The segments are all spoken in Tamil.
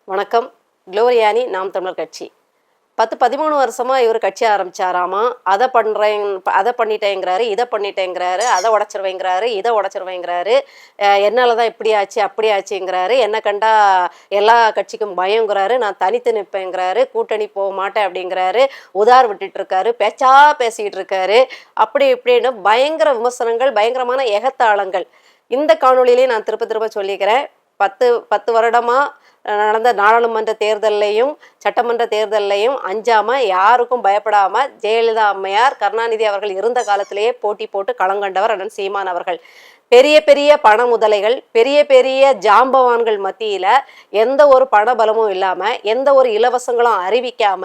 வணக்கம். குளோரியானி நாம் தமிழர் கட்சி 10-13 வருஷமா இவர் கட்சி ஆரம்பிச்சாராமா. அதை பண்ணிட்டேங்கிறாரு, இதை பண்ணிட்டேங்கிறாரு, அதை உடச்சிருவேங்கிறாரு, இதை உடச்சிருவேங்கிறாரு. என்னால் தான் இப்படி ஆச்சு அப்படி ஆச்சுங்கிறாரு. என்ன கண்டா எல்லா கட்சிக்கும் பயங்கிறாரு. நான் தனித்து நிற்பேங்கிறாரு. கூட்டணி போக மாட்டேன் அப்படிங்கிறாரு. உதார் விட்டுட்டு இருக்காரு. பேசிக்கிட்டு இருக்காரு. அப்படி இப்படின்னு பயங்கர விமர்சனங்கள், பயங்கரமான எகத்தாளங்கள். இந்த காணொலியிலே நான் திரும்ப சொல்லிக்கிறேன். 10 வருடமா நடந்த நாடாளுமன்ற தேர்தல்லையும் சட்டமன்ற தேர்தல்லையும் அஞ்சாம யாருக்கும் பயப்படாம ஜெயலலிதா அம்மையார், கருணாநிதி அவர்கள் இருந்த காலத்திலேயே போட்டி போட்டு களங்கண்டவர் அண்ணன் சீமான் அவர்கள். பெரிய பெரிய பண முதலைகள், பெரிய பெரிய ஜாம்பவான்கள் மத்தியில எந்த ஒரு பண பலமும் இல்லாம, எந்த ஒரு இலவசங்களும் அறிவிக்காம,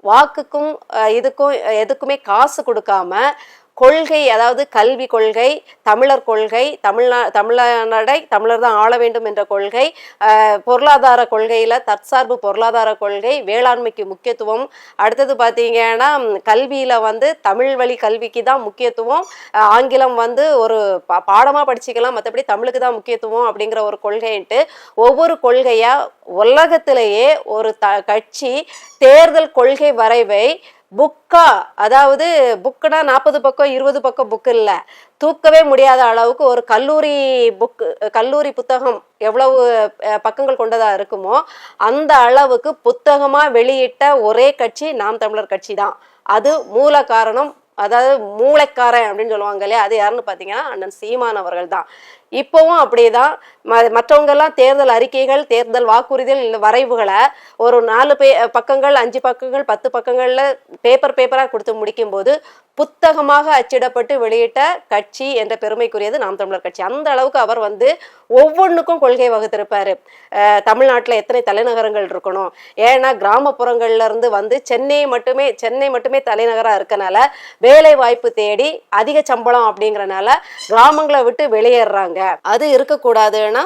வாக்குக்கும் இதுக்கும் எதுக்குமே காசு கொடுக்காம, கொள்கை, அதாவது கல்வி கொள்கை, தமிழர் கொள்கை, தமிழ்நாடை தமிழர் தான் ஆள வேண்டும் என்ற கொள்கை, பொருளாதார கொள்கையில் தற்சார்பு பொருளாதார கொள்கை, வேளாண்மைக்கு முக்கியத்துவம், அடுத்தது பார்த்தீங்கன்னா கல்வியில் தமிழ் வழி கல்விக்கு தான் முக்கியத்துவம், ஆங்கிலம் ஒரு பாடமாக படிச்சுக்கலாம், மற்றபடி தமிழுக்கு தான் முக்கியத்துவம் அப்படிங்கிற ஒரு கொள்கைன்ட்டு ஒவ்வொரு கொள்கையாக உலகத்திலேயே ஒரு கட்சி தேர்தல் கொள்கை வரைவை புக்கா, அதாவது புக்குனா 40 பக்கம் 20 பக்கம் புக்கு இல்லை, தூக்கவே முடியாத அளவுக்கு ஒரு கல்லூரி புத்தகம் எவ்வளவு பக்கங்கள் கொண்டதா இருக்குமோ அந்த அளவுக்கு புத்தகமா வெளியிட்ட ஒரே கட்சி நாம் தமிழர் கட்சி தான். அது மூல காரணம், அதாவது மூளைக்காரன் அப்படின்னு சொல்லுவாங்க இல்லையா, அது யாருன்னு பார்த்தீங்கன்னா அண்ணன் சீமான் அவர்கள் தான். இப்போவும் அப்படிதான். மற்றவங்கெல்லாம் தேர்தல் அறிக்கைகள், தேர்தல் வாக்குறுதிகள் வரைவுகளை ஒரு 4 பக்கங்கள் 5 பக்கங்கள் 10 பக்கங்கள்ல பேப்பராக கொடுத்து முடிக்கும் போது புத்தகமாக அச்சிடப்பட்டு வெளியிட்ட கட்சி என்ற பெருமைக்குரியது நாம் தமிழர் கட்சி. அந்த அளவுக்கு அவர் ஒவ்வொன்றுக்கும் கொள்கை வகுத்திருப்பாரு. தமிழ்நாட்டில் எத்தனை தலைநகரங்கள் இருக்கணும், ஏன்னா கிராமப்புறங்கள்ல இருந்து சென்னை மட்டுமே தலைநகராக இருக்கனால வேலை வாய்ப்பு தேடி அதிக சம்பளம் அப்படிங்கிறனால கிராமங்களை விட்டு வெளியேறாங்க. அது இருக்கக்கூடாதுன்னா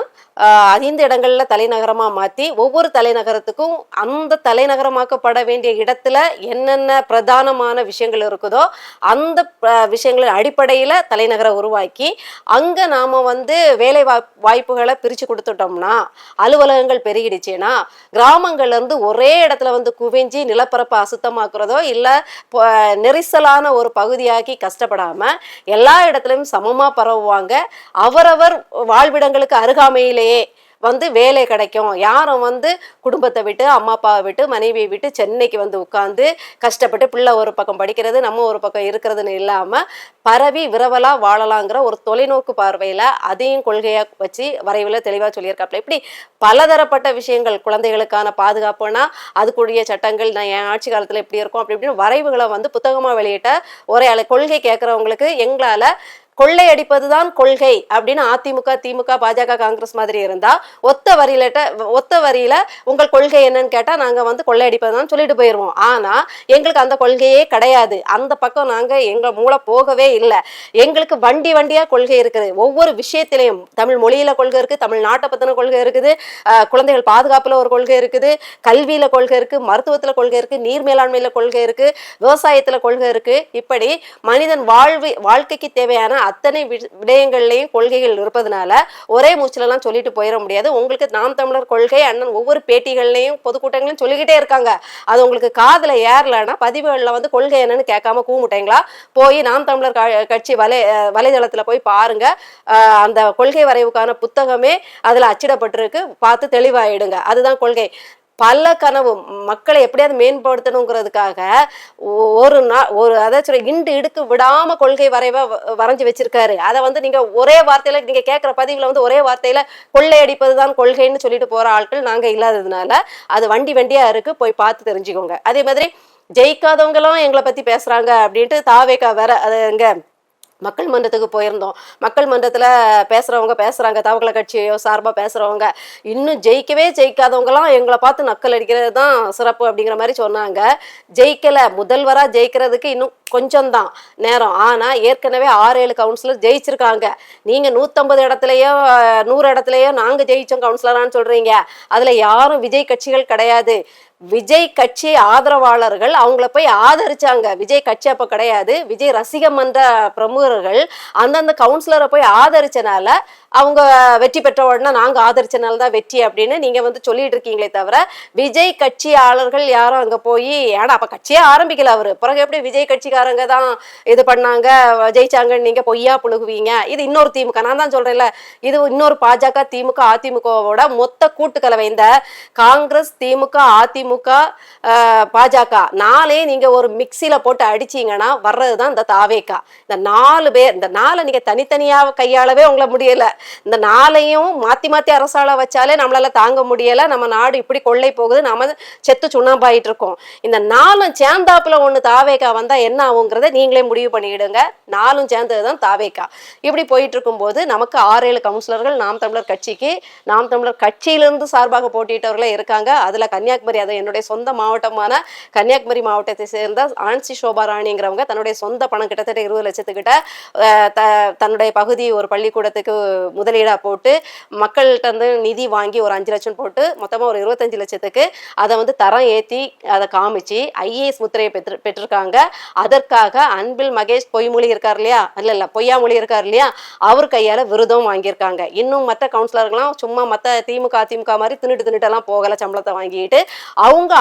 5 இடங்கள்ல தலைநகரமா மாத்தி ஒவ்வொரு தலைநகரத்துக்கும் அந்த தலைநகரமாக்கப்பட வேண்டிய இடத்துல என்னென்ன பிரதானமான விஷயங்கள் இருக்குதோ அந்த விஷயங்களின் அடிப்படையில தலைநகரை உருவாக்கி அங்க நாம வேலை வாய்ப்புகளை பிரிச்சு கொடுத்துட்டோம்னா, அலுவலகங்கள் பெருகிடுச்சுன்னா, கிராமங்கள்ல இருந்து ஒரே இடத்துல குவிஞ்சி நிலப்பரப்பை அசுத்தமாக்குறதோ இல்ல நெரிசலான ஒரு பகுதியாக்கி கஷ்டப்படாம எல்லா இடத்துலயும் சமமா பரவுவாங்க. அவரவர் வாழ்விடங்களுக்கு அருகாமையிலேயே வேலை கிடைக்கும். யாரும் குடும்பத்தை விட்டு, அம்மா அப்பாவை விட்டு, மனைவியை விட்டு சென்னைக்கு உட்கார்ந்து கஷ்டப்பட்டு பிள்ளை ஒரு பக்கம் படிக்கிறது, நம்ம ஒரு பக்கம் இருக்கிறதுன்னு இல்லாம பரவி விரவலா வாழலாங்கிற ஒரு தொலைநோக்கு பார்வையில அதையும் கொள்கையா வச்சு வரைவில் தெளிவா சொல்லியிருக்காப்ல. இப்படி பலதரப்பட்ட விஷயங்கள், குழந்தைகளுக்கான பாதுகாப்புனா அதுக்குரிய சட்டங்கள், நான் என் ஆட்சி காலத்துல இப்படி இருக்கும் அப்படி இப்படின்னு வரைவுகளை புத்தகமா வெளியிட்ட ஒரே கொள்கை கேட்கறவங்களுக்கு எங்களால கொள்ளையடிப்பதுதான் கொள்கை அப்படின்னு அதிமுக, திமுக, பாஜக, காங்கிரஸ் மாதிரி இருந்தா ஒத்த வரியில உங்கள் கொள்கை என்னன்னு கேட்டா நாங்க கொள்ளையடிப்பதுதான் சொல்லிட்டு போயிருவோம். ஆனா எங்களுக்கு அந்த கொள்கையே கிடையாது. அந்த பக்கம் நாங்க எங்க மூளை போகவே இல்லை. எங்களுக்கு வண்டியா கொள்கை இருக்குது. ஒவ்வொரு விஷயத்திலையும் தமிழ் மொழியில கொள்கை இருக்கு, தமிழ்நாட்டை பத்தின கொள்கை இருக்குது, குழந்தைகள் பாதுகாப்புல ஒரு கொள்கை இருக்குது, கல்வியில கொள்கை இருக்கு, மருத்துவத்துல கொள்கை இருக்கு, நீர் மேலாண்மையில கொள்கை இருக்கு, விவசாயத்துல கொள்கை இருக்கு. இப்படி மனிதன் வாழ்க்கைக்கு தேவையான அத்தனை விடயங்கள்லையும் கொள்கைகள் இருப்பதனால ஒரே மூச்சிலெல்லாம் சொல்லிட்டு போயிட முடியாது. உங்களுக்கு நாம் தமிழர் கொள்கை அண்ணன் ஒவ்வொரு பேட்டிகள்லையும் பொதுக்கூட்டங்களையும் சொல்லிக்கிட்டே இருக்காங்க. அது உங்களுக்கு காதுல ஏறலன்னா பதிவுகளில் கொள்கை என்னன்னு கேட்காம கூமுட்டீங்களா, போய் நாம் தமிழர் கட்சி வலைதளத்துல போய் பாருங்க. அந்த கொள்கை வரைவுக்கான புத்தகமே அதுல அச்சிடப்பட்டிருக்கு, பார்த்து தெளிவாயிடுங்க. அதுதான் கொள்கை. பல கனவு மக்களை எப்படியாவது மேம்படுத்தணுங்கிறதுக்காக அதாச்சும் இடுக்கு விடாம கொள்கை வரைஞ்சு வச்சிருக்காரு. அதை நீங்க ஒரே வார்த்தையில, நீங்க கேட்கிற பதிவுல ஒரே வார்த்தையில கொள்ளையடிப்பதுதான் கொள்கைன்னு சொல்லிட்டு போற ஆட்கள் நாங்க இல்லாததுனால அது வண்டியா இருக்கு, போய் பார்த்து தெரிஞ்சுக்கோங்க. அதே மாதிரி ஜெயிக்காதவங்களும் எங்களை பத்தி பேசுறாங்க அப்படின்ட்டு தாவேக்கா வேற, அது எங்க மக்கள் மன்றத்துக்கு போயிருந்தோம். மக்கள் மன்றத்தில் பேசுகிறாங்க, தவக்கலை கட்சியோ சார்பாக பேசுகிறவங்க, இன்னும் ஜெயிக்காதவங்களாம் எங்களை பார்த்து நக்கல் அடிக்கிறது தான் சிறப்பு அப்படிங்கிற மாதிரி சொன்னாங்க. ஜெயிக்கலை, முதல்வராக ஜெயிக்கிறதுக்கு இன்னும் கொஞ்சம் தான் நேரம். ஆனால் ஏற்கனவே 6-7 கவுன்சிலர் ஜெயிச்சிருக்காங்க. நீங்கள் 150 இடத்துலையோ 100 இடத்துலையோ நாங்கள் ஜெயிச்சோம் கவுன்சிலரான்னு சொல்கிறீங்க. அதில் யாரும் விஜய் கட்சிகள் கிடையாது. விஜய் கட்சி ஆதரவாளர்கள் அவங்கள போய் ஆதரிச்சாங்க. விஜய் கட்சி அப்ப கிடையாது, விஜய் ரசிக மன்ற பிரமுகர்கள் அந்தந்த கவுன்சிலரை போய் ஆதரிச்சனால அவங்க வெற்றி பெற்ற உடனே நாங்க ஆதரிச்சனால தான் வெற்றி அப்படின்னு நீங்க வந்து சொல்லிட்டு இருக்கீங்களே தவிர, விஜய் கட்சியாளர்கள் யாரும் அங்க போய், ஏன்னா அப்ப கட்சியே ஆரம்பிக்கல அவரு, பிறகு எப்படி விஜய் கட்சிக்காரங்க தான் இது பண்ணாங்க ஜெயிச்சாங்கன்னு நீங்க பொய்யா புழுகுவீங்க? இது இன்னொரு திமுக, நான் தான் சொல்றேன்ல, இது இன்னொரு பாஜக திமுக அதிமுகவோட மொத்த கூட்டுக்கலவை. இந்த காங்கிரஸ் திமுக அதிமுக பாஜக நாளே நீங்க ஒரு மிக்சியில போட்டு அடிச்சீங்கன்னா வர்றதுதான் இந்த தாவேக்கா. இந்த 4 பேர், இந்த 4 நீங்க தனித்தனியா கையாளவே உங்களை முடியல, இந்த 4ஐயும் மாத்தி மாத்தி அரசாள வச்சாலே நம்மளால தாங்க முடியல. நம்ம நாடு இப்படி கொள்ளை போகுது, நம்ம செத்து சுண்ணாம்பாயிட்டு இருக்கோம். இந்த 4ம் சேர்ந்தாப்புல ஒண்ணு தாவேக்கா வந்தா என்ன ஆகுங்கிறத நீங்களே முடிவு பண்ணிடுங்க. 4ம் சேர்ந்ததுதான் தாவேக்கா. இப்படி போயிட்டு இருக்கும்போது நமக்கு 6-7 கவுன்சிலர்கள் நாம் தமிழர் கட்சிக்கு, நாம் தமிழர் கட்சியிலிருந்து சார்பாக போட்டியிட்டவர்களே இருக்காங்க. அதுல கன்னியாகுமரி, அது என்னுடைய சொந்த மாவட்டமான கன்னியாகுமரி மாவட்டத்தை சேர்ந்த ஆன்சி சோபா ராணிங்கிறவங்க தன்னுடைய சொந்த பணம் கிட்டத்தட்ட 20 லட்சத்துக்கிட்ட தன்னுடைய பகுதி ஒரு பள்ளிக்கூடத்துக்கு முதலீடா போட்டு மக்கள்கிட்ட வந்து நிதி வாங்கி ஒரு 5 லட்சம் போட்டு மொத்தமா ஒரு 25 லட்சத்துக்கு அதை வந்து தரம் ஏற்றி அதை காமிச்சு IAS முத்திரையை பெற்றிருக்காங்க. அதற்காக அன்பில் மகேஷ் பொய்மொழி இருக்கார் இல்லையா, இல்ல பொய்யாமொழி இருக்கார் இல்லையா, அவர் கையால விருதும் வாங்கியிருக்காங்க. இன்னும் மற்ற கவுன்சிலர்கள்லாம் சும்மா மற்ற திமுக அதிமுக மாதிரி தின்னுட்டுலாம் போகல, சம்பளத்தை வாங்கிட்டு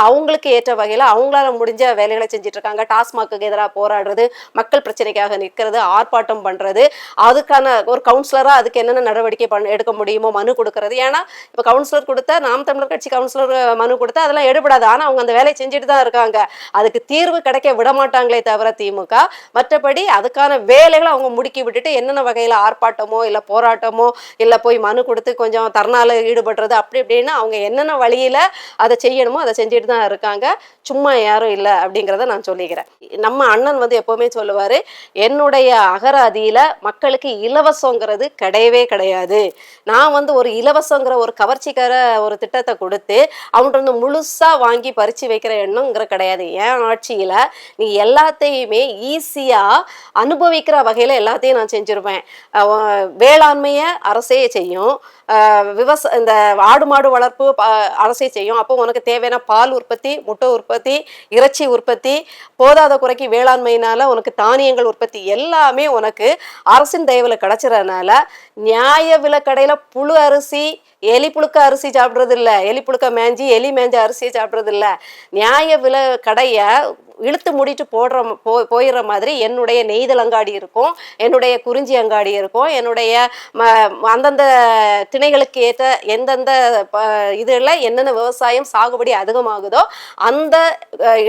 அவங்களுக்கு ஏற்ற வகையில அவங்களால முடிஞ்ச வேலைகளை செஞ்சுட்டு இருக்காங்க. டாஸ்மாக்கு எதிராக போராடுறது, மக்கள் பிரச்சனைக்காக நிற்கிறது, ஆர்ப்பாட்டம் பண்றது, அதுக்கான ஒரு கவுன்சிலரா அதுக்கு என்னென்ன நடவடிக்கை எடுக்க முடியுமோ மனு கொடுக்கறது. ஏன்னா இப்ப கவுன்சிலர் கொடுத்தா, நாம் தமிழர் கட்சி கவுன்சிலர் மனு கொடுத்தா அதெல்லாம் எடுபடாது. ஆனா அவங்க அந்த வேலையை செஞ்சுட்டு தான் இருக்காங்க. அதுக்கு தீர்வு கிடைக்க விட மாட்டாங்களே தவிர திமுக, மற்றபடி அதுக்கான வேலைகளை அவங்க முடுக்கி விட்டுட்டு என்னென்ன வகையில ஆர்ப்பாட்டமோ இல்ல போராட்டமோ இல்ல போய் மனு கொடுத்து கொஞ்சம் தர்ணால ஈடுபடுறது அப்படி இப்படின்னு அவங்க என்னென்ன வழியில அதை செய்யணுமோ அதை செஞ்சுட்டு தான் இருக்காங்க. சும்மா யாரும் இல்லை அப்படிங்கிறத நான் சொல்லிக்கிறேன். நம்ம அண்ணன் வந்து எப்பவுமே சொல்லுவாரு, என்னுடைய அகராதியில மக்களுக்கு இலவசங்கிறது கிடையவே கிடையாது. நான் வந்து ஒரு இலவசங்கிற ஒரு கவர்ச்சிக்கார ஒரு திட்டத்தை கொடுத்து அவன்கிட்ட முழுசா வாங்கி பறிச்சு வைக்கிற எண்ணம்ங்கிற கிடையாது. என் ஆட்சியில நீ எல்லாத்தையுமே ஈஸியா அனுபவிக்கிற வகையில எல்லாத்தையும் நான் செஞ்சிருவேன். வேளாண்மைய அரசே செய்யும், இந்த ஆடு மாடு வளர்ப்பு அரசே செய்யும். அப்போ உனக்கு தேவையான பால் உற்பத்தி, முட்டை உற்பத்தி, இறைச்சி உற்பத்தி, போதாத குறைக்கு வேளாண்மையினால உனக்கு தானியங்கள் உற்பத்தி எல்லாமே உனக்கு அரசின் தயவுல கிடைச்சறதுனால நியாய விலைக்கடையில புழு அரிசி, எலி புழுக்க அரிசி சாப்பிட்றது இல்லை, எலி புழுக்க மேஞ்சி எலி மேஞ்ச அரிசியை சாப்பிட்றது இல்லை, நியாய விலை கடைய இழுத்து மூடிட்டு போயிடுற மாதிரி என்னுடைய நெய்தல் அங்காடி இருக்கும், என்னுடைய குறிஞ்சி அங்காடி இருக்கும், என்னுடைய அந்தந்த திணைகளுக்கு ஏற்ற எந்தெந்த இதில் என்னென்ன விவசாயம் சாகுபடி அதிகமாகுதோ அந்த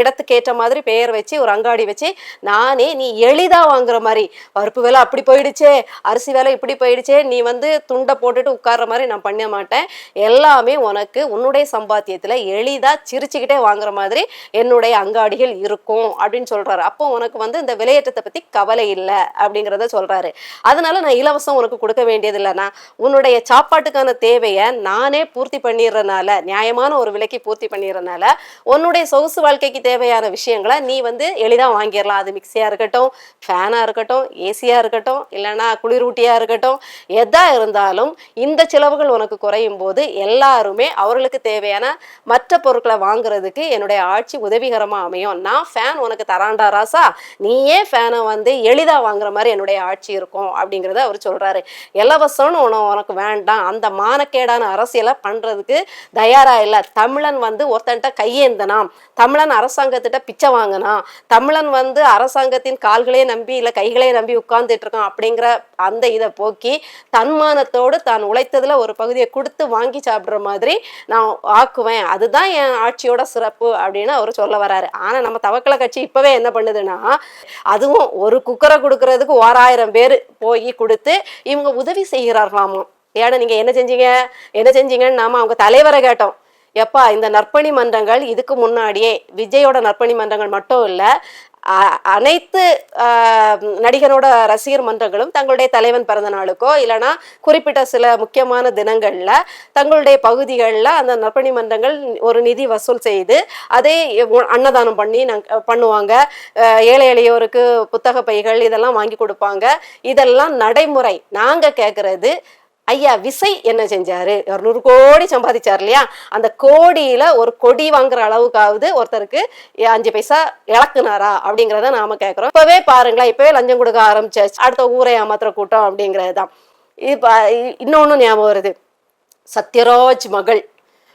இடத்துக்கு ஏற்ற மாதிரி பெயர் வச்சு ஒரு அங்காடி வச்சு நானே நீ எளிதாக வாங்குற மாதிரி, பருப்பு விலை அப்படி போயிடுச்சே, அரிசி விலை இப்படி போயிடுச்சே, நீ வந்து துண்டை போட்டுட்டு உட்கார்ற மாதிரி நான் பண்ண மாட்டேன், எல்லாமே உனக்கு உன்னுடைய சம்பாத்தியத்தில் எளிதாக சிரிச்சுக்கிட்டே வாங்குற மாதிரி என்னுடைய அங்காடிகள் இருக்கும் அப்படின்னு சொல்றாரு. அப்போ உனக்கு வந்து இந்த விலையேற்றத்தை பத்தி கவலை இல்லை அப்படிங்கிறத சொல்றாரு. அதனால நான் இலவசம் உனக்கு கொடுக்க வேண்டியது இல்லைன்னா உன்னுடைய சாப்பாட்டுக்கான தேவையை நானே பூர்த்தி பண்ணிடுறதுனால, நியாயமான ஒரு விலைக்கு பூர்த்தி பண்ணிடுறதுனால உன்னுடைய சொகுசு வாழ்க்கைக்கு தேவையான விஷயங்களை நீ வந்து எளிதாக வாங்கிடலாம். அது மிக்சியா இருக்கட்டும், ஃபேனா இருக்கட்டும், ஏசியா இருக்கட்டும், இல்லைன்னா குளிரூட்டியா இருக்கட்டும், எதா இருந்தாலும் இந்த செலவுகள் உனக்கு குறையும் போது எல்லாருமே அவர்களுக்கு தேவையான மற்ற பொருட்களை வாங்குறதுக்கு என்னுடைய ஆட்சி உதவிகரமா அமையும். நான் ஃபேன் உனக்கு தராண்டா ராசா, நீயே ஃபேனை வந்து எளிதா வாங்குற மாதிரி என்னுடைய ஆட்சி இருக்கும் அப்படிங்கிறத அவர் சொல்றாரு. இலவசம்னு உனக்கு வேண்டாம், அந்த மானக்கேடான அரசியலை பண்றதுக்கு தயாரா இல்லை. தமிழன் வந்து ஒருத்தன்ட்ட கையேந்தனாம், தமிழன் அரசாங்கத்திட்ட பிச்சை வாங்கினான், தமிழன் வந்து அரசாங்கத்தின் கால்களே நம்பி இல்லை கைகளே நம்பி உட்கார்ந்துட்டு இருக்கான் அப்படிங்கிற அந்த இதை போக்கி தன்மானத்தோடு தான் உழைத்ததுல ஒரு பகுதியை கொடுத்து வாங்கி சாப்பிட்ற மாதிரி நான் ஆக்குவேன், அதுதான் என் ஆட்சியோட சிறப்பு அப்படின்னு அவர் சொல்ல வராரு. ஆனா நம்ம தவக்கலை கட்சி இப்பவே என்ன பண்ணுதுன்னா, அதுவும் ஒரு குக்கரை கொடுக்கறதுக்கு 1000 பேர் போய் கொடுத்து இவங்க உதவி செய்கிறார்களாமா. ஏன்னா நீங்க என்ன செஞ்சீங்கன்னு நாம அவங்க தலைவரை கேட்டோம். எப்பா இந்த நற்பணி மன்றங்கள் இதுக்கு முன்னாடியே விஜயோட நற்பணி மன்றங்கள் மட்டும் இல்லை, அனைத்து நடிகரோட ரசிகர் மன்றங்களும் தங்களுடைய தலைவன் பிறந்த நாளுக்கோ இல்லைன்னா குறிப்பிட்ட சில முக்கியமான தினங்கள்ல தங்களுடைய பகுதிகளில் அந்த நற்பணி மன்றங்கள் ஒரு நிதி வசூல் செய்து அதே அன்னதானம் பண்ணுவாங்க. ஏழை எளியோருக்கு புத்தக பைகள் இதெல்லாம் வாங்கி கொடுப்பாங்க. இதெல்லாம் நடைமுறை. நாங்க கேட்கறது, ஐயா விசை என்ன செஞ்சாரு? 200 கோடி சம்பாதிச்சார் இல்லையா, அந்த கோடியில ஒரு கொடி வாங்குற அளவுக்காவது ஒருத்தருக்கு 5 பைசா இழக்குனாரா அப்படிங்கிறத நாம கேட்கிறோம். இப்பவே பாருங்களேன், இப்பவே லஞ்சம் கொடுக்க ஆரம்பிச்சாச்சு, அடுத்த ஊரை ஏமாத்துற கூட்டம் அப்படிங்கிறது தான். இப்போ இன்னொன்று ஞாபகம் வருது, சத்யராஜ் மகள்.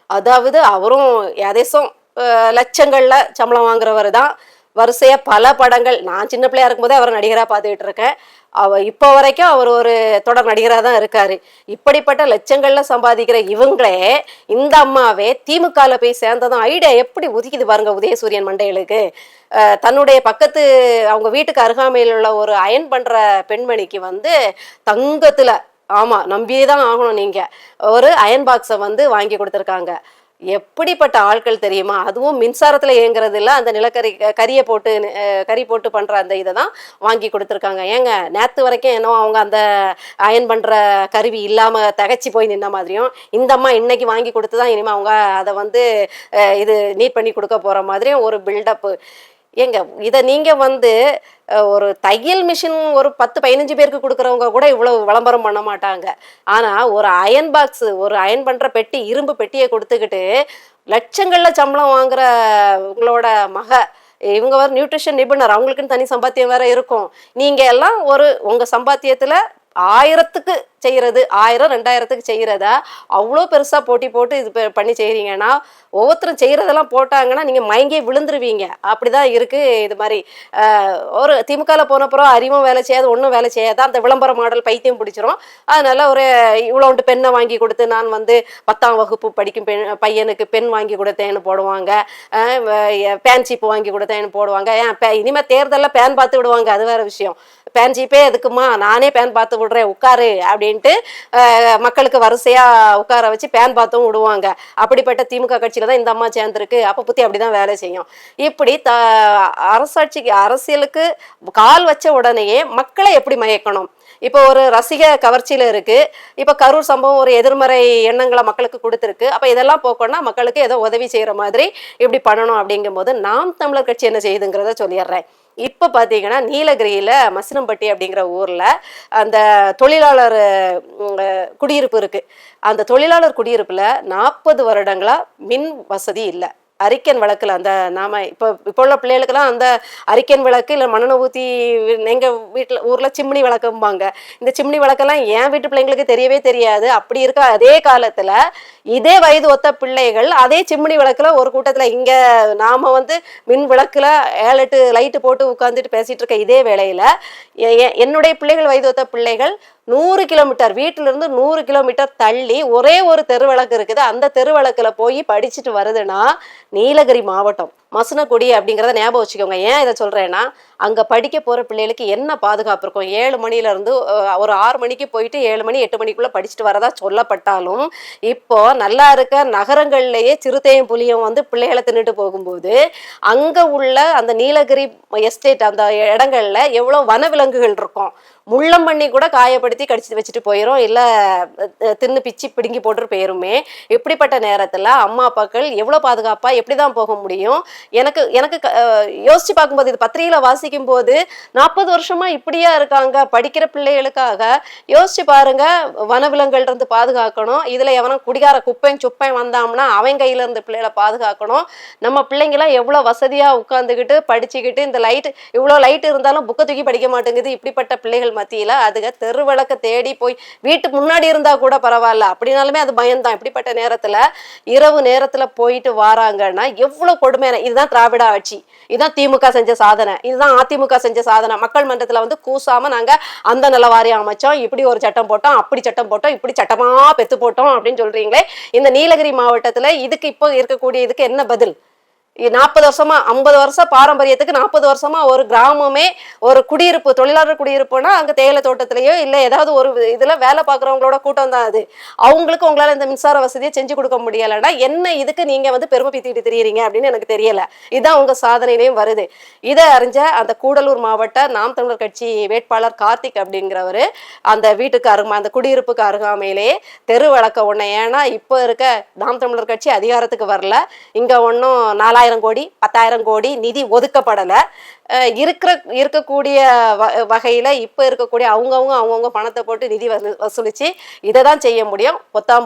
அதாவது அவரும் ஏதேசம் லட்சங்கள்ல சம்பளம் வாங்குறவர் தான். வரிசையா பல படங்கள், நான் சின்ன பிள்ளையா இருக்கும்போதே அவரை நடிகராக பார்த்துக்கிட்டு இருக்கேன். இப்போ வரைக்கும் அவர் ஒரு தொடர் நடிகராக தான் இருக்காரு. இப்படிப்பட்ட லட்சங்கள்ல சம்பாதிக்கிற இவங்களே, இந்த அம்மாவே திமுகவில் போய் சேர்ந்ததும் ஐடியா எப்படி உதிக்குது பாருங்க உதயசூரியன் மண்டைகளுக்கு. தன்னுடைய பக்கத்து அவங்க வீட்டுக்கு அருகாமையில் உள்ள ஒரு அயன் பண்ற பெண்மணிக்கு வந்து தங்கத்துல, ஆமா நம்பியே தான் ஆகணும் நீங்க, ஒரு அயன் பாக்ஸை வந்து வாங்கி கொடுத்துருக்காங்க. எப்படிப்பட்ட ஆட்கள் தெரியுமா? அதுவும் மின்சாரத்துல இயங்குறது இல்லை, அந்த நிலக்கரி கறியை போட்டு கறி போட்டு பண்ற அந்த இதை தான் வாங்கி கொடுத்துருக்காங்க. ஏங்க நேற்று வரைக்கும் என்னவோ அவங்க அந்த அயன் பண்ற கருவி இல்லாம தகைச்சி போய் நின்ன மாதிரியும், இந்த அம்மா இன்னைக்கு வாங்கி கொடுத்து தான் இனிமே அவங்க அதை வந்து இது நீட் பண்ணி கொடுக்க போற மாதிரியும் ஒரு பில்டப்பு. ஏங்க இதை நீங்க வந்து ஒரு தையல் மிஷின் ஒரு 10-15 பேருக்கு கொடுக்குறவங்க கூட இவ்வளவு விளம்பரம் பண்ண மாட்டாங்க. ஆனா ஒரு அயன் பாக்ஸ், ஒரு அயன் பண்ற பெட்டி, இரும்பு பெட்டியை கொடுத்துக்கிட்டு லட்சங்கள்ல சம்பளம் வாங்குற உங்களோட மக, இவங்க வேற நியூட்ரிஷன் நிபுணர், அவங்களுக்குன்னு தனி சம்பாத்தியம் வேற இருக்கும். நீங்க எல்லாம் ஒரு உங்க சம்பாத்தியத்துல 1000க்கு செய்கிறது, 1000-2000க்கு செய்கிறதா அவ்வளோ பெருசாக போட்டி போட்டு இது பண்ணி செய்கிறீங்கன்னா, ஒவ்வொருத்தரும் செய்கிறதெல்லாம் போட்டாங்கன்னா நீங்கள் மயங்கி விழுந்துருவீங்க. அப்படி தான் இருக்குது. இது மாதிரி ஒரு திமுகவில் போனப்புறம் அறிவும் வேலை செய்யாது, ஒன்றும் வேலை செய்யாது, அந்த விளம்பர மாடல் பைத்தியம் பிடிச்சிரும். அதனால் ஒரு இவ்வளோண்டு பெண்ணை வாங்கி கொடுத்து, நான் வந்து 10ஆம் வகுப்பு படிக்கும் பையனுக்கு பெண் வாங்கி கொடுத்தேன்னு போடுவாங்க, பேன் சீப்பு வாங்கி கொடுத்தேன்னு போடுவாங்க. ஏன் இனிமேல் தேர்தலில் பேன் பார்த்து விடுவாங்க, அது வேறு விஷயம். பேன் சீப்பே எதுக்குமா, நானே பேன் பார்த்து விடுறேன் உட்காரு அப்படின்ட்டு மக்களுக்கு வரிசையா உட்கார வச்சு பேன் பார்த்தும் விடுவாங்க. அப்படிப்பட்ட திமுக கட்சியில தான் இந்த அம்மா சேர்ந்துருக்கு. அப்ப புத்தி அப்படிதான் வேலை செய்யும். இப்படி அரசாட்சிக்கு, அரசியலுக்கு கால் வச்ச உடனேயே மக்களை எப்படி மயக்கணும். இப்போ ஒரு ரசிக கவர்ச்சியில இருக்கு. இப்போ கரூர் சம்பவம் ஒரு எதிர்மறை எண்ணங்களை மக்களுக்கு கொடுத்துருக்கு. அப்ப இதெல்லாம் போக்கணும்னா மக்களுக்கு ஏதோ உதவி செய்யற மாதிரி இப்படி பண்ணணும். அப்படிங்கும் போது நாம் தமிழர் கட்சி என்ன செய்யுதுங்கிறத சொல்லிடுறேன். இப்போ பார்த்தீங்கன்னா நீலகிரியில் மசினம்பட்டி அப்படிங்கிற ஊரில் அந்த தொழிலாளர் குடியிருப்பு இருக்குது. அந்த தொழிலாளர் குடியிருப்பில் 40 வருடங்களாக மின் வசதி இல்லை. அரிக்கன் விளக்குல அந்த நாம இப்போ உள்ள பிள்ளைகளுக்கெல்லாம் அந்த அரிக்கன் விளக்கு இல்லை மண்ணெண்ணெய் ஊற்றி எங்கள் வீட்டில் ஊரில் சிம்னி விளக்கும்பாங்க. இந்த சிம்னி விளக்கெல்லாம் என் வீட்டு பிள்ளைங்களுக்கு தெரியவே தெரியாது. அப்படி இருக்க அதே காலத்தில் இதே வயது ஒத்த பிள்ளைகள் அதே சிம்னி விளக்குல ஒரு கூட்டத்தில், இங்கே நாம வந்து மின் விளக்குல 7-8 லைட்டு போட்டு உட்காந்துட்டு பேசிட்டு இருக்க இதே வேளையில் என்னுடைய பிள்ளைகள் வயது ஒத்த பிள்ளைகள் 100 கிலோமீட்டர், வீட்டிலிருந்து 100 கிலோமீட்டர் தள்ளி ஒரே ஒரு தெருவிளக்கு இருக்குது. அந்த தெருவிளக்குல போய் படிச்சுட்டு வருதுன்னா நீலகிரி மாவட்டம் மசனக்குடி அப்படிங்கிறத ஞாபகம் வச்சுக்கோங்க. ஏன் இதை சொல்றேன்னா, அங்க படிக்க போற பிள்ளைகளுக்கு என்ன பாதுகாப்பு இருக்கும்? 7 மணில இருந்து ஒரு 6 மணிக்கு போயிட்டு 7 மணி 8 மணிக்குள்ள படிச்சுட்டு வரதா சொல்லப்பட்டாலும், இப்போ நல்லா இருக்க நகரங்கள்லயே சிறுத்தையும் புலியும் வந்து பிள்ளைகளை தின்னுட்டு போகும்போது, அங்க உள்ள அந்த நீலகிரி எஸ்டேட் அந்த இடங்கள்ல எவ்வளவு வனவிலங்குகள் இருக்கும். முள்ளம்பண்ணி கூட காயப்படுத்தி கடிச்சு வச்சுட்டு போயிடும், இல்லை தின்னு பிச்சு பிடுங்கி போட்டு போயிருமே. இப்படிப்பட்ட நேரத்தில் அம்மா அப்பாக்கள் எவ்வளோ பாதுகாப்பா எப்படிதான் போக முடியும்? எனக்கு எனக்கு யோசிச்சு பார்க்கும்போது, இது பத்திரிகையில வாசிக்கும் போது 40 வருஷமா இப்படியா இருக்காங்க படிக்கிற பிள்ளைகளுக்காக. யோசிச்சு பாருங்க, வனவிலங்குகள் இருந்து பாதுகாக்கணும், இதுல எவனும் குடிகார குப்பையும் சுப்பையும் வந்தாம்னா அவன் கையில இருந்து பிள்ளைகளை பாதுகாக்கணும். நம்ம பிள்ளைங்களாம் எவ்வளோ வசதியா உட்காந்துக்கிட்டு படிச்சுக்கிட்டு, இந்த லைட்டு இவ்வளோ லைட் இருந்தாலும் புக்கை தூக்கி படிக்க மாட்டேங்குது. இப்படிப்பட்ட பிள்ளைகள் மத்தியில அதுக தெருவிளக்க தேடி போய் வீட்டுக்கு முன்னாடி இருந்தா கூட பரவாயில்ல, அப்படின்னாலுமே அது பயம்தான். இப்படிப்பட்ட நேரத்துல இரவு நேரத்துல போயிட்டு வாராங்கன்னா எவ்வளவு கொடுமையான. இதுதான் திராவிட ஆட்சி, இதுதான் திமுக செஞ்ச சாதனை, இதுதான் அதிமுக செஞ்ச சாதனை. மக்கள் மன்றத்துல வந்து கூசாம நாங்க அந்த நில வாரியம் அமைச்சோம், இப்படி ஒரு சட்டம் போட்டோம், அப்படி சட்டம் போட்டோம், இப்படி சட்டமா பெத்து போட்டோம் அப்படின்னு சொல்றீங்களே. இந்த நீலகிரி மாவட்டத்துல இதுக்கு இப்போ இருக்கக்கூடிய இதுக்கு என்ன பதில்? 40 வருஷமா 50 வருஷம் பாரம்பரியத்துக்கு 40 வருஷமா ஒரு கிராமமே ஒரு குடியிருப்பு, தொழிலாளர் குடியிருப்புனா அங்க தேயிலை தோட்டத்திலேயோ இல்லை ஏதாவது ஒரு இதுல வேலை பார்க்குறவங்களோட கூட்டம் தான் அது. அவங்களுக்கு உங்களால இந்த மின்சார வசதியை செஞ்சு கொடுக்க முடியலைன்னா என்ன இதுக்கு நீங்க வந்து பெருமை பீத்திட்டு தெரியுறீங்க அப்படின்னு எனக்கு தெரியல. இதுதான் உங்க சாதனையிலையும் வருது. இதை அறிஞ்ச அந்த கூடலூர் மாவட்ட நாம் தமிழர் கட்சி வேட்பாளர் கார்த்திக் அப்படிங்கிறவரு அந்த வீட்டுக்கு அந்த குடியிருப்புக்கு அருகாமையிலேயே தெரு வழக்க ஒண்ணு. ஏன்னா இப்போ இருக்க நாம் தமிழர் கட்சி அதிகாரத்துக்கு வரல, இங்க ஒன்றும் 4000 5,000 கோடி 10,000 கோடி நிதி ஒதுக்கப்படலை. இருக்கக்கூடிய வகையில் இப்போ இருக்கக்கூடிய அவங்கவுங்க பணத்தை போட்டு நிதி வசூலித்து இதை தான் செய்ய முடியும்.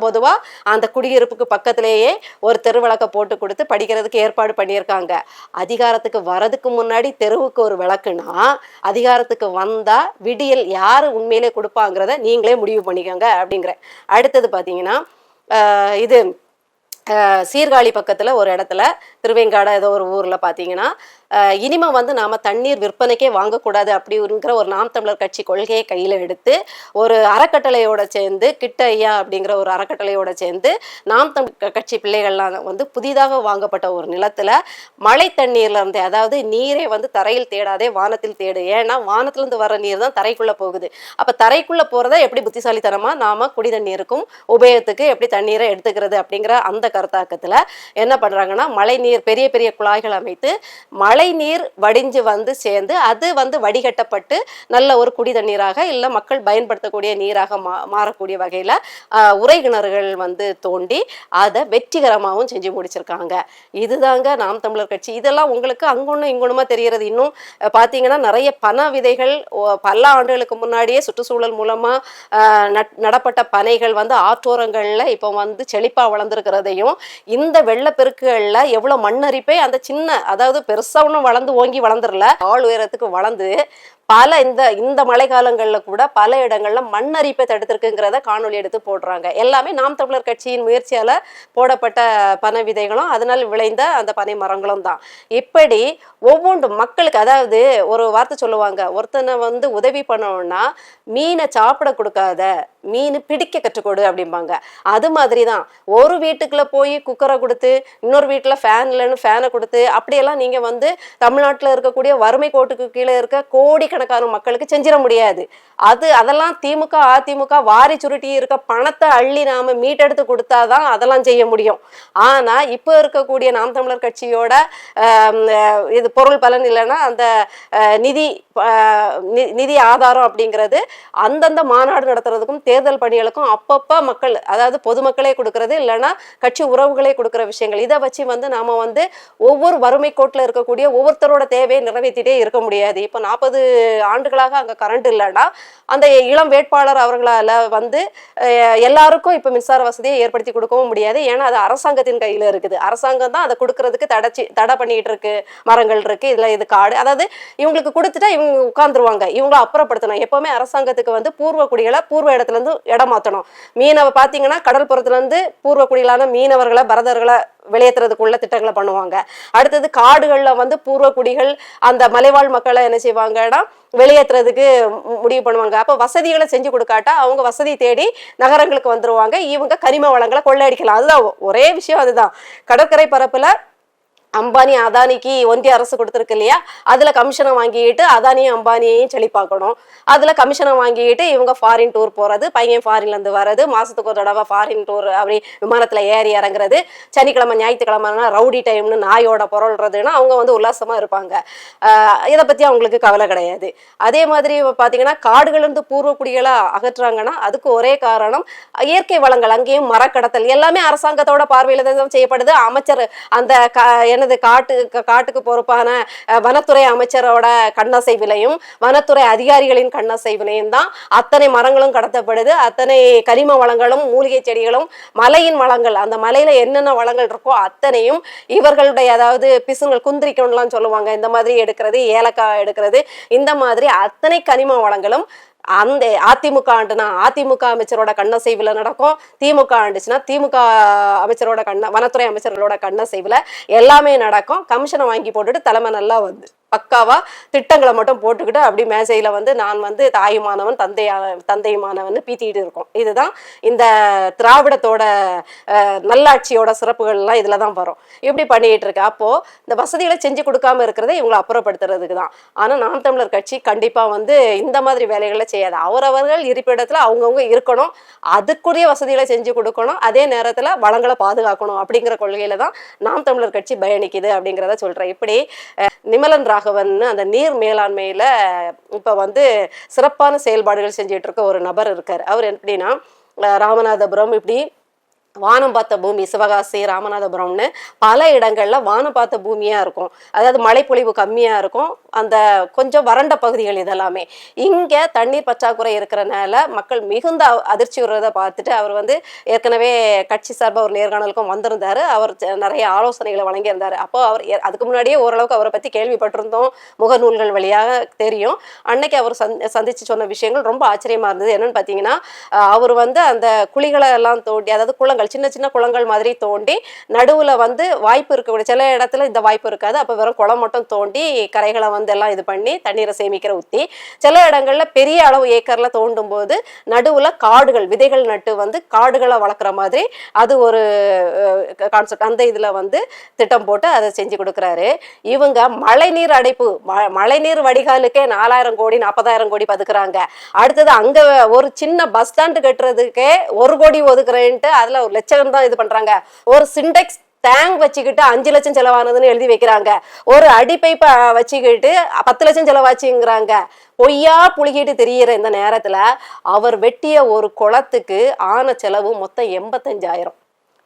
பொதுவாக அந்த குடியிருப்புக்கு பக்கத்திலேயே ஒரு தெருவிளக்கை போட்டு கொடுத்து படிக்கிறதுக்கு ஏற்பாடு பண்ணியிருக்காங்க. அதிகாரத்துக்கு வரதுக்கு முன்னாடி தெருவுக்கு ஒரு விளக்குனா, அதிகாரத்துக்கு வந்தால் விடியல் யார் உண்மையிலே கொடுப்பாங்கிறத நீங்களே முடிவு பண்ணிக்கோங்க அப்படிங்கிறேன். அடுத்தது பார்த்தீங்கன்னா இது சீர்காழி பக்கத்தில் ஒரு இடத்துல திருவேங்காடு ஏதோ ஒரு ஊரில் பார்த்தீங்கன்னா இனிமே வந்து நாம் தண்ணீர் விற்பனைக்கே வாங்கக்கூடாது அப்படிங்கிற ஒரு நாம் தமிழர் கட்சி கொள்கையை கையில் எடுத்து ஒரு அறக்கட்டளையோட சேர்ந்து கிட்ட ஐயா அப்படிங்கிற ஒரு அறக்கட்டளையோட சேர்ந்து நாம் தமிழ் கட்சி பிள்ளைகள்லாம் வந்து புதிதாக வாங்கப்பட்ட ஒரு நிலத்தில் மழை தண்ணீர்ல இருந்து, அதாவது நீரை வந்து தரையில் தேடாதே வானத்தில் தேடு, ஏன்னா வானத்திலிருந்து வர நீர் தான் தரைக்குள்ளே போகுது. அப்போ தரைக்குள்ளே போகிறத எப்படி புத்திசாலித்தனமாக நாம் குடி தண்ணீருக்கும் உபயோகத்துக்கு எப்படி தண்ணீரை எடுத்துக்கிறது அப்படிங்கிற அந்த கருத்தாக்கத்தில் என்ன பண்ணுறாங்கன்னா, மழை நீர் பெரிய பெரிய குழாய்கள் அமைத்து மழை நீர் வடிஞ்சு வந்து சேர்ந்து அது வந்து வடிகட்டப்பட்டு நல்ல ஒரு குடி தண்ணீராக இல்லை மக்கள் பயன்படுத்தக்கூடிய நீராக மாறக்கூடிய வகையில் உறை கிணறுகள் வந்து தோண்டி அதை வெற்றிகரமாகவும் செஞ்சு முடிச்சிருக்காங்க. இதுதாங்க நாம் தமிழர் கட்சி. இதெல்லாம் உங்களுக்கு அங்கொன்னும் இங்கொன்னுமா தெரிகிறது. இன்னும் பார்த்தீங்கன்னா நிறைய பனை விதைகள் பல ஆண்டுகளுக்கு முன்னாடியே சுற்றுச்சூழல் மூலமாக நடப்பட்ட பனைகள் வந்து ஆற்றோரங்களில் இப்போ வந்து செழிப்பாக வளர்ந்துருக்கிறதையும், இந்த வெள்ளப்பெருக்குகளில் எவ்வளோ மண்ணரிப்பை அந்த சின்ன, அதாவது பெருசாக ஒன்றும் வளர்ந்து ஓங்கி வளர்ந்துடல, ஆள் உயரத்துக்கு வளர்ந்து பல இந்த மழை காலங்களில் கூட பல இடங்கள்ல மண்ணரிப்பை தடுத்திருக்குங்கிறத காணொலி எடுத்து போடுறாங்க. எல்லாமே நாம் தமிழர் கட்சியின் முயற்சியால் போடப்பட்ட பனை விதைகளும் அதனால் விளைந்த அந்த பனை மரங்களும் தான். இப்படி ஒவ்வொன்றும் மக்களுக்கு, அதாவது ஒரு வார்த்தை சொல்லுவாங்க, ஒருத்தனை வந்து உதவி பண்ணணும்னா மீனை சாப்பிட கொடுக்காத, மீன் பிடிக்க கற்றுக்கொடு அப்படிம்பாங்க. அது மாதிரி தான் ஒரு வீட்டுக்குள்ள போய் குக்கரை கொடுத்து இன்னொரு வீட்டில் ஃபேன் இல்லைன்னு ஃபேனை கொடுத்து அப்படியெல்லாம் நீங்கள் வந்து தமிழ்நாட்டில் இருக்கக்கூடிய வறுமை கோட்டுக்கு கீழே இருக்க கோடிக்கணக்கான மக்களுக்கு செஞ்சிட முடியாது. அதெல்லாம் திமுக அதிமுக வாரி சுருட்டி இருக்க பணத்தை அள்ளி நாம மீட்டெடுத்து கொடுத்தாதான் அதெல்லாம் செய்ய முடியும். ஆனா இப்போ இருக்கக்கூடிய நாம் தமிழர் கட்சியோட இது பொருள் பலன் இல்லைன்னா அந்த நிதி ஆதாரம் அப்படிங்கிறது அந்தந்த மாநாடு நடத்துறதுக்கும் தேர்தல் பணிகளுக்கும் அப்பப்போ மக்கள், அதாவது பொதுமக்களே கொடுக்கறது இல்லைன்னா கட்சி உறவுகளே கொடுக்குற விஷயங்கள். இதை வச்சு வந்து நாம வந்து ஒவ்வொரு வறுமை கோட்டில் இருக்கக்கூடிய ஒவ்வொருத்தரோட தேவையை நிறைவேற்றிட்டே இருக்க முடியாது. இப்போ 40 ஆண்டுகளாக அங்கே கரண்ட் இல்லைன்னா அந்த இளம் வேட்பாளர் அவர்களால் வந்து எல்லாருக்கும் இப்போ மின்சார வசதியை ஏற்படுத்தி கொடுக்கவும் முடியாது. ஏன்னா அது அரசாங்கத்தின் கையில் இருக்குது. அரசாங்கம் தான் அதை கொடுக்கறதுக்கு தடை பண்ணிட்டு இருக்கு. மரங்கள் இருக்கு, இதுல இது காடு, அதாவது இவங்களுக்கு கொடுத்துட்டா இவங்க உட்கார்ந்துருவாங்க, இவங்க அப்புறப்படுத்தணும். எப்பவுமே அரசாங்கத்துக்கு வந்து பூர்வ குடிகளை பூர்வ இடத்துல இருந்து இடம் மாற்றணும். மீனவ பார்த்தீங்கன்னா கடற்புறத்துல இருந்து பூர்வ குடிகளான மீனவர்களை பரதர்களை வெளியேற்றுறதுக்குள்ள திட்டங்களை பண்ணுவாங்க. அடுத்தது காடுகளில் வந்து பூர்வ குடிகள் அந்த மலைவாழ் மக்களை என்ன செய்வாங்கன்னா வெளியேற்றுறதுக்கு முடிவு பண்ணுவாங்க. அப்போ வசதிகளை செஞ்சு கொடுக்காட்டா அவங்க வசதி தேடி நகரங்களுக்கு வந்துருவாங்க, இவங்க கனிம வளங்களை கொள்ளையடிக்கலாம். அதுதான் ஒரே விஷயம். அதுதான் கடற்கரை பரப்புல அம்பானி அதானிக்கு ஒன்றிய அரசு கொடுத்துருக்கு இல்லையா, அதுல கமிஷனை வாங்கிட்டு அதானியும் அம்பானியையும் செழிப்பாக்கணும். அதுல கமிஷனை வாங்கிட்டு இவங்க ஃபாரின் டூர் போறது, பையன் ஃபாரின்ல இருந்து வர்றது, மாசத்துக்கு ஒரு தடவை ஃபாரின் டூர் அப்படி விமானத்துல ஏறி இறங்குறது, சனிக்கிழமை ஞாயிற்றுக்கிழமைனா ரவுடி டைம்னு நாயோட பொருள்றதுன்னா அவங்க வந்து உல்லாசமா இருப்பாங்க. இதை பத்தி அவங்களுக்கு கவலை கிடையாது. அதே மாதிரி பாத்தீங்கன்னா காடுகள் இருந்து பூர்வ குடிகளை அகற்றுறாங்கன்னா அதுக்கு ஒரே காரணம் இயற்கை வளங்கள், அங்கேயும் மரக்கடத்தல் எல்லாமே அரசாங்கத்தோட பார்வையில தான் செய்யப்படுது. அமைச்சர் அந்த காட்டுக்கு பொறுப்பான வனத்துறை அமைச்சரோட கண்ணசைவிலையும் வனத்துறை அதிகாரிகளின் கண்ணசைவிலையும் தான் அத்தனை மரங்களும் கடத்தப்படுது. அத்தனை கரிம வளங்களும் மூலிகை செடிகளும் மலையின் வளங்கள், அந்த மலையில என்னென்ன வளங்கள் இருக்கோ அத்தனையும் இவர்களுடைய, அதாவது பிசுங்கள் குந்திரிக்கணும்லாம் சொல்லுவாங்க, இந்த மாதிரி எடுக்கிறது, ஏலக்காய் எடுக்கிறது, இந்த மாதிரி அத்தனை கனிம வளங்களும் அந்த அதிமுக ஆண்டுனா அதிமுக அமைச்சரோட கண்ணசைவில் நடக்கும், திமுக ஆண்டுச்சுன்னா திமுக அமைச்சரோட வனத்துறை அமைச்சர்களோட கண்ணசைவில் எல்லாமே நடக்கும். கமிஷனை வாங்கி போட்டுட்டு தலைமை நல்லா வந்து பக்காவா திட்டங்களை மட்டும் போட்டுக்கிட்டு அப்படி மேசையில வந்து நான் வந்து தாயுமானவன் தந்தையுமானவன் பீத்திக்கிட்டு இருக்கோம். இதுதான் இந்த திராவிடத்தோட நல்லாட்சியோட சிறப்புகள்லாம் இதுல தான் வரும். இப்படி பண்ணிட்டு இருக்கு. அப்போ இந்த வசதிகளை செஞ்சு கொடுக்காம இருக்கிறத இவங்களை அப்புறப்படுத்துறதுக்கு தான். ஆனா நாம் தமிழர் கட்சி கண்டிப்பா வந்து இந்த மாதிரி வேலைகளை செய்யாது. அவரவர்கள் இருப்பிடத்துல அவங்கவுங்க இருக்கணும், அதுக்குரிய வசதிகளை செஞ்சு கொடுக்கணும், அதே நேரத்துல வளங்களை பாதுகாக்கணும் அப்படிங்கிற கொள்கையில தான் நாம் தமிழர் கட்சி பயணிக்குது அப்படிங்கிறத சொல்றேன். இப்படி நிமலன் ராகவன் அந்த நீர் மேலாண்மையில இப்ப வந்து சிறப்பான செயல்பாடுகள் செஞ்சிட்டு இருக்க ஒரு நபர் இருக்காரு. அவர் எப்படின்னா ராமநாதபுரம் இப்படி வானம் பார்த்த பூமி சிவகாசி ராமநாதபுரம்னு பல இடங்கள்ல வானம் பார்த்த பூமியா இருக்கும். அதாவது மழைப்பொழிவு கம்மியா இருக்கும். அந்த கொஞ்சம் வறண்ட பகுதிகள் இதெல்லாமே. இங்க தண்ணீர் பற்றாக்குறை இருக்கிறனால மக்கள் மிகுந்த அதிர்ச்சி வருவதை பார்த்துட்டு அவர் வந்து ஏற்கனவே கட்சி சார்பாக ஒரு நேர்காணலுக்கும் வந்திருந்தாரு. அவர் நிறைய ஆலோசனைகளை வழங்கியிருந்தாரு. அப்போ அவர் அதுக்கு முன்னாடியே ஓரளவுக்கு அவரை பத்தி கேள்விப்பட்டிருந்தோம், முகநூல்கள் வழியாக தெரியும். அன்னைக்கு அவர் சந்திச்சு சொன்ன விஷயங்கள் ரொம்ப ஆச்சரியமா இருந்தது. என்னன்னு பார்த்தீங்கன்னா, அவர் வந்து அந்த குழிகளை எல்லாம் தோண்டி, அதாவது குளங்கள் சின்ன சின்ன குளங்கள் மாதிரி தோண்டி நடுவுல வந்து வாய்ப்பு இருக்கக்கூடிய சில இடத்துல இந்த வாய்ப்பு இருக்காது, அப்ப வெறும் குளம் மட்டும் தோண்டி கரைகளை வந்து எல்லாம் இது பண்ணி தண்ணீரை சேமிக்கிற உத்தி. சில இடங்கள்ல பெரிய அளவு ஏக்கர்ல தோண்டும் போது நடுவுல காடுகள் விதைகள் நட்டு வந்து காடுகளை வளர்க்குற மாதிரி அது ஒரு கான்செப்ட். அந்த இதுல வந்து திட்டம் போட்டு அதை செஞ்சு கொடுக்குறாரு. இவங்க மழைநீர் அடைப்பு மழைநீர் வடிகாலுக்கே 4000 கோடி 40,000 கோடி பதுக்குறாங்க. அடுத்தது அங்க ஒரு சின்ன பஸ் ஸ்டாண்டு கட்டுறதுக்கே 1 கோடி ஒதுக்குறேன்ட்டு அதுல 1 லட்சம் தான் இது பண்றாங்க. ஒரு சிண்டெக்ஸ் டேங்க் வச்சுக்கிட்டு 5 லட்சம் செலவானதுன்னு எழுதி வைக்கிறாங்க. ஒரு அடிப்பைப்பை வச்சுக்கிட்டு 10 லட்சம் செலவாச்சுங்கிறாங்க. பொய்யா புளிக்கிட்டு தெரியிற இந்த நேரத்துல அவர் வெட்டிய ஒரு குளத்துக்கு ஆன செலவு மொத்தம் 85,000.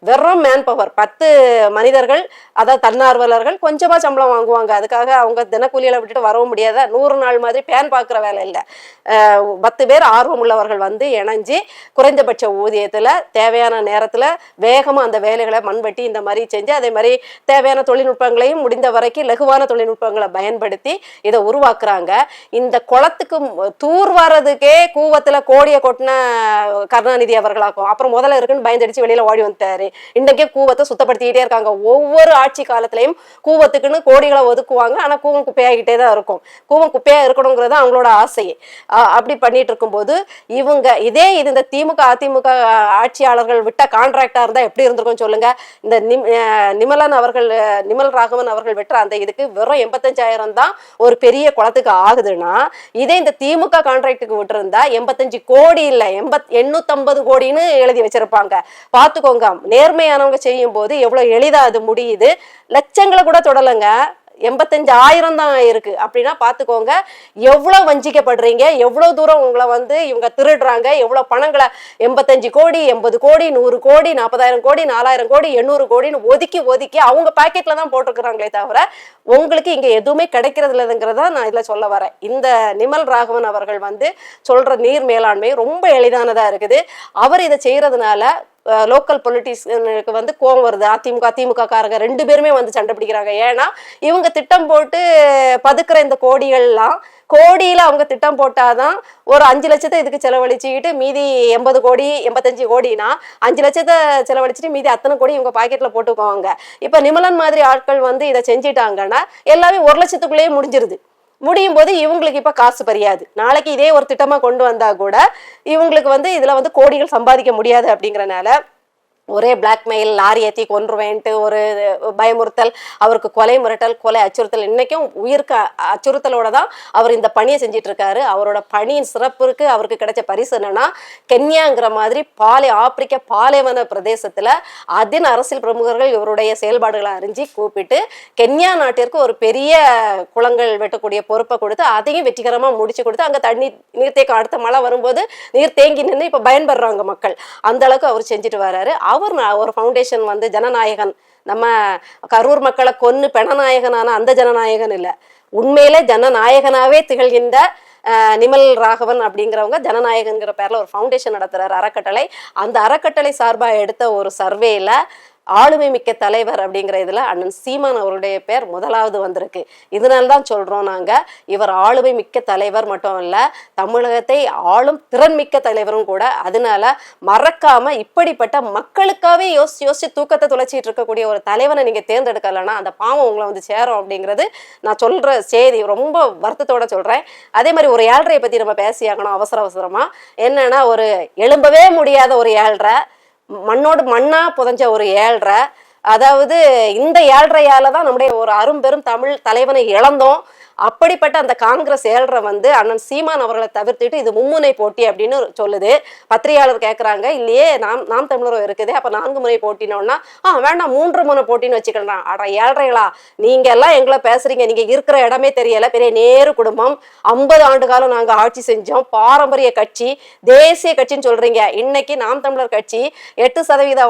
வெறும் மேன் பவர் 10 மனிதர்கள், அதாவது தன்னார்வலர்கள் கொஞ்சமா சம்பளம் வாங்குவாங்க. அதுக்காக அவங்க தினக்கூலியில விட்டுட்டு வரவும் முடியாத 100 நாள் மாதிரி பேன் பார்க்குற வேலை இல்லை. 10 பேர் ஆர்வம் உள்ளவர்கள் வந்து இணைஞ்சு குறைந்தபட்ச ஊதியத்துல தேவையான நேரத்துல வேகமா அந்த வேலைகளை மண்வெட்டி இந்த மாதிரி செஞ்சு, அதே மாதிரி தேவையான தொழில்நுட்பங்களையும் முடிந்த வரைக்கும் லகுவான தொழில்நுட்பங்களை பயன்படுத்தி இதை உருவாக்குறாங்க. இந்த குளத்துக்கு தூர் வர்றதுக்கே கூவத்துல கோடியை கொட்டின கருணாநிதி அவர்களாக்கும். அப்புறம் முதல்ல இருக்குன்னு பயந்தடிச்சு வெளியில ஓடி வந்துட்டாரு. இன்றைக்கே கூவத்தை சுத்தப்படுத்திக்கிட்டே இருக்காங்க. ஒவ்வொரு ஆட்சி காலத்திலையும் கூவத்துக்குன்னு கோடிகளை ஒதுக்குவாங்க. ஆனா கூவம் குப்பையாகிட்டே தான் இருக்கும். கூவம் குப்பையா இருக்கணுங்கிறது அவங்களோட ஆசை. அப்படி பண்ணிட்டு இருக்கும்போது இவங்க இது இந்த திமுக அதிமுக ஆட்சியாளர்கள் விட்ட கான்ட்ராக்டா இருந்தா எப்படி இருந்திருக்கும் சொல்லுங்க. இந்த நிமல் ராகவன் அவர்கள் வெற்ற அந்த இதுக்கு வெறும் 85,000 தான் ஒரு பெரிய குளத்துக்கு ஆகுதுன்னா, இதே இந்த திமுக கான்ட்ராக்டுக்கு விட்டு இருந்தா 85 கோடி இல்ல 850 கோடின்னு எழுதி வச்சிருப்பாங்க. பாத்துக்கோங்க, நேர்மையானவங்க செய்யும் போது எவ்வளவு எளிதா அது முடியுது. லட்சங்களை கூட தொடலைங்க, 85,000 தான் இருக்கு. அப்படின்னா பாத்துக்கோங்க எவ்வளவு வஞ்சிக்கப்படுறீங்க, எவ்வளவு தூரம் உங்களை வந்து இவங்க திருடுறாங்க, எவ்வளவு பணங்களை 85 கோடி 80 கோடி 100 கோடி 40,000 கோடி 4,000 கோடி 800 கோடின்னு ஒதுக்கி அவங்க பாக்கெட்ல தான் போட்டிருக்கிறாங்களே தவிர உங்களுக்கு இங்க எதுவுமே கிடைக்கிறது இல்லைங்கிறத நான் இதுல சொல்ல வரேன். இந்த நிமல் ராகவன் அவர்கள் வந்து சொல்ற நீர் மேலாண்மை ரொம்ப எளிதானதா இருக்குது. அவர் இதை செய்யறதுனால லோக்கல் பொலிட்டிஷியனுக்கு வந்து கோவம் வருது. அதிமுக திமுக காரங்க 2 பேருமே வந்து சண்டை பிடிக்கிறாங்க. ஏன்னா இவங்க திட்டம் போட்டு பதுக்குற இந்த கோடிகள்லாம் கோடியில அவங்க திட்டம் போட்டாதான் ஒரு 5 லட்சத்தை இதுக்கு செலவழிச்சுக்கிட்டு மீதி 80 கோடி 85 கோடினா 5 லட்சத்தை செலவழிச்சுட்டு மீதி அத்தனை கோடி இவங்க பாக்கெட்ல போட்டுக்குவாங்க. இப்ப நிமலன் மாதிரி ஆட்கள் வந்து இதை செஞ்சிட்டாங்கன்னா எல்லாமே 1 லட்சத்துக்குள்ளேயே முடிஞ்சிருது. முடியும் போது இவங்களுக்கு இப்ப காசு பறியாது. நாளைக்கு இதே ஒரு திட்டமா கொண்டு வந்தா கூட இவங்களுக்கு வந்து இதுல வந்து கோடிகள் சம்பாதிக்க முடியாது. அப்படிங்கறனால ஒரே பிளாக்மெயில், லாரி ஏற்றி கொன்றுவேன்ட்டு ஒரு பயமுறுத்தல், அவருக்கு கொலை மிரட்டல், கொலை அச்சுறுத்தல், இன்னைக்கும் உயிருக்கு அச்சுறுத்தலோட தான் அவர் இந்த பணியை செஞ்சிட்டு இருக்காரு. அவரோட பணியின் சிறப்புக்கு அவருக்கு கிடைச்ச பரிசு என்னன்னா, கென்யாங்கிற மாதிரி ஆப்பிரிக்க பாலைவன பிரதேசத்துல அதன் அரசியல் பிரமுகர்கள் இவருடைய செயல்பாடுகளை அறிஞ்சு கூப்பிட்டு கென்யா நாட்டிற்கு ஒரு பெரிய குளங்கள் வெட்டக்கூடிய பொறுப்பை கொடுத்து அதையும் வெற்றிகரமா முடிச்சு கொடுத்து அங்க நீர் தேக்கம் அடுத்த மழை வரும்போது நீர் தேங்கி நின்று இப்ப பயன்படுறாங்க மக்கள். அந்த அளவுக்கு அவர் செஞ்சுட்டு வர்றாரு. அவர் ஒரு ஃபவுண்டேஷன் வந்து ஜனநாயகன், நம்ம கரூர் மக்களை கொன்னு பெணநாயகனான அந்த ஜனநாயகன் இல்ல, உண்மையிலே ஜனநாயகனாவே திகழ்கின்ற நிமல் ராகவன் அப்படிங்கிறவங்க ஜனநாயகன்கிற பேர்ல ஒரு ஃபவுண்டேஷன் நடத்துறாரு, அறக்கட்டளை. அந்த அறக்கட்டளை சார்பா எடுத்த ஒரு சர்வேல ஆளுமை மிக்க தலைவர் அப்படிங்கிற இதுல அண்ணன் சீமான் அவருடைய பேர் முதலாவது வந்திருக்கு. இதனால்தான் சொல்றோம் நாங்க, இவர் ஆளுமை மிக்க தலைவர் மட்டும் இல்ல, தமிழகத்தை ஆளும் திறன் மிக்க தலைவரும் கூட. அதனால மறக்காம இப்படிப்பட்ட மக்களுக்காகவே யோசிச்சு தூக்கத்தை துளைச்சிட்டு இருக்கக்கூடிய ஒரு தலைவனை நீங்க தேர்ந்தெடுக்கலன்னா அந்த பாவம் உங்களை வந்து சேரும் அப்படிங்கிறது நான் சொல்ற செய்தி. ரொம்ப வருத்தத்தோட சொல்றேன். அதே மாதிரி ஒரு ஏழ்றையை பத்தி நம்ம பேசியாகணும் அவசரமா. என்னன்னா, ஒரு எழும்பவே முடியாத ஒரு ஏழ்றை, மண்ணோடு மண்ணா புதைஞ்ச ஒரு ஏழ்றை. அதாவது இந்த ஏழ்றையால தான் நம்முடைய ஒரு அரும்பெரும் தமிழ் தலைவனை இழந்தோம். அப்படிப்பட்ட அந்த காங்கிரஸ் ஏழ்ரை வந்து அண்ணன் சீமான் அவர்களை தவிர்த்துட்டு இது மும்முனை போட்டி அப்படின்னு சொல்லுது. பத்திரிகையாளர் கேட்குறாங்க, இல்லையே நாம் தமிழரும் இருக்குது, அப்போ 4 முனை போட்டினோன்னா வேண்டாம் 3 முனை போட்டின்னு வச்சுக்கலாம். அட ஏழ்றைகளா, நீங்க எல்லாம் எங்களை பேசுறீங்க, நீங்க இருக்கிற இடமே தெரியல. பெரிய நேரு குடும்பம் 50 ஆண்டு காலம் நாங்க ஆட்சி செஞ்சோம், பாரம்பரிய கட்சி, தேசிய கட்சின்னு சொல்றீங்க. இன்னைக்கு நாம் தமிழர் கட்சி 8%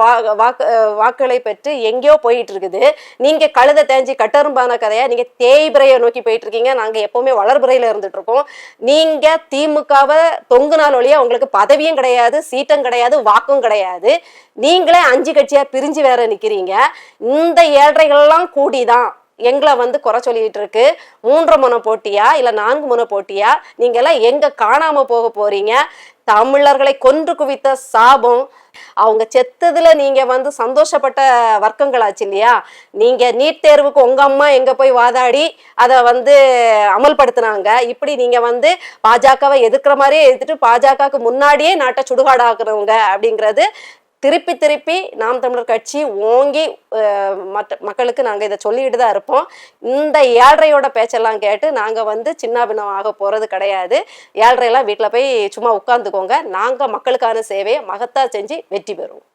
வாக்குகளை பெற்று எங்கேயோ போயிட்டு இருக்குது. நீங்க கழுத தேஞ்சி கட்டரும்பான கதையா நீங்க தேய்பிரையை நோக்கி போயிட்டு இருக்கீங்க. நாங்க எப்பவுமே வளர்பிறையில இருந்துட்டு இருக்கோம். நீங்க திமுகவை தொங்கு நாள் ஒழிய உங்களுக்கு பதவியும் கிடையாது, சீட்டும் கிடையாது, வாக்கும் கிடையாது. நீங்களே 5 கட்சியா பிரிஞ்சு வேற நிக்கிறீங்க. இந்த ஏழ்றைகள்லாம் கூடிதான் எங்களை வந்து குறை சொல்லிட்டு இருக்கு. 3 முனை போட்டியா இல்ல 4 முனை போட்டியா? நீங்க எல்லாம் எங்க காணாம போக போறீங்க? தமிழர்களை கொன்று குவித்த சாபம், அவங்க செத்ததுல நீங்க வந்து சந்தோஷப்பட்ட வர்க்கங்களாச்சு இல்லையா? நீங்க நீட் தேர்வுக்கு உங்க அம்மா எங்க போய் வாதாடி அதை வந்து அமல்படுத்தினாங்க. இப்படி நீங்க வந்து பாஜகவை எதிர்க்கிற மாதிரியே எதிர்த்துட்டு பாஜகவுக்கு முன்னாடியே நாட்டை சுடுகாடாக்குறவங்க அப்படிங்கிறது திருப்பி திருப்பி நாம் தமிழர் கட்சி ஓங்கி மற்ற மக்களுக்கு நாங்கள் இதை சொல்லிட்டு தான் இருப்போம். இந்த ஏழ்றையோட பேச்செல்லாம் கேட்டு நாங்கள் வந்து சின்ன பின்னமாக போகிறது கிடையாது. ஏழ்றையெல்லாம் வீட்டில் போய் சும்மா உட்காந்துக்கோங்க. நாங்கள் மக்களுக்கான சேவையை மகத்தா செஞ்சு வெற்றி பெறுவோம்.